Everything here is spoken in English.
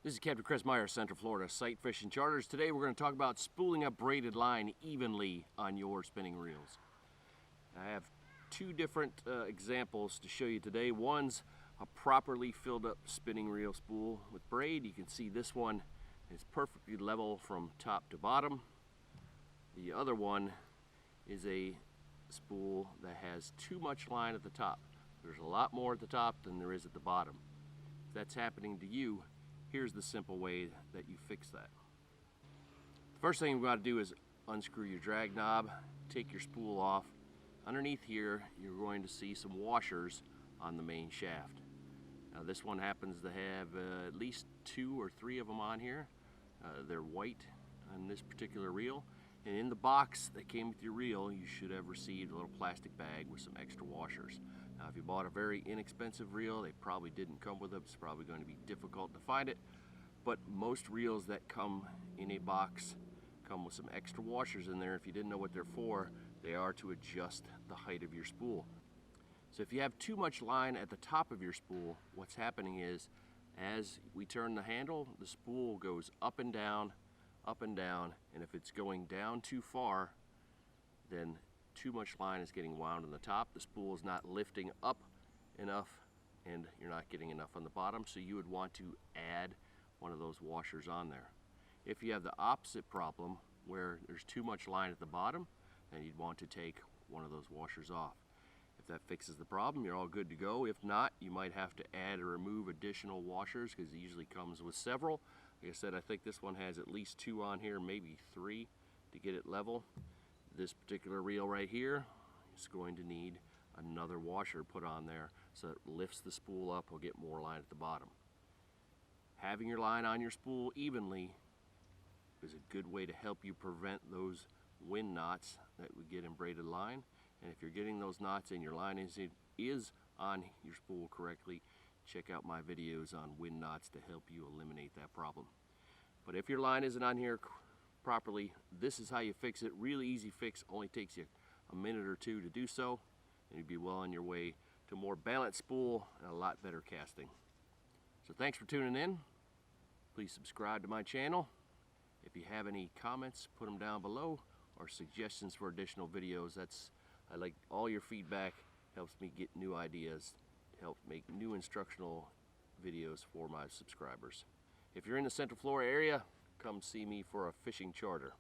This is Captain Chris Meyer, Central Florida Sight Fishing Charters. Today we're going to talk about spooling up braided line evenly on your spinning reels. I have two different examples to show you today. One's a properly filled up spinning reel spool with braid. You can see this one is perfectly level from top to bottom. The other one is a spool that has too much line at the top. There's a lot more at the top than there is at the bottom. If that's happening to you, here's the simple way that you fix that. The first thing you've got to do is unscrew your drag knob, take your spool off. Underneath here, you're going to see some washers on the main shaft. Now this one happens to have at least 2 or 3 of them on here. They're white on this particular reel. And in the box that came with your reel, you should have received a little plastic bag with some extra washers. Now, if you bought a very inexpensive reel, they probably didn't come with them. It's probably going to be difficult to find it. But most reels that come in a box come with some extra washers in there. If you didn't know what they're for, they are to adjust the height of your spool. So if you have too much line at the top of your spool, what's happening is, as we turn the handle, the spool goes up and down, and if it's going down too far, then too much line is getting wound on the top. The spool is not lifting up enough, and you're not getting enough on the bottom, so you would want to add one of those washers on there. If you have the opposite problem, where there's too much line at the bottom, then you'd want to take one of those washers off. If that fixes the problem, you're all good to go. If not, you might have to add or remove additional washers, because it usually comes with several. Like I said, I think this one has at least 2 on here, maybe 3 to get it level. This particular reel right here is going to need another washer put on there so it lifts the spool up. We'll get more line at the bottom. Having your line on your spool evenly is a good way to help you prevent those wind knots that we get in braided line. And if you're getting those knots and your line is on your spool correctly, check out my videos on wind knots to help you eliminate that problem. But if your line isn't on here properly, this is how you fix it. Really easy fix, only takes you a minute or 2 to do so, and you'd be well on your way to more balanced spool and a lot better casting. So thanks for tuning in. Please subscribe to my channel. If you have any comments, put them down below, or suggestions for additional videos. I like all your feedback. Helps me get new ideas to help make new instructional videos for my subscribers. If you're in the Central Florida area, come see me for a fishing charter.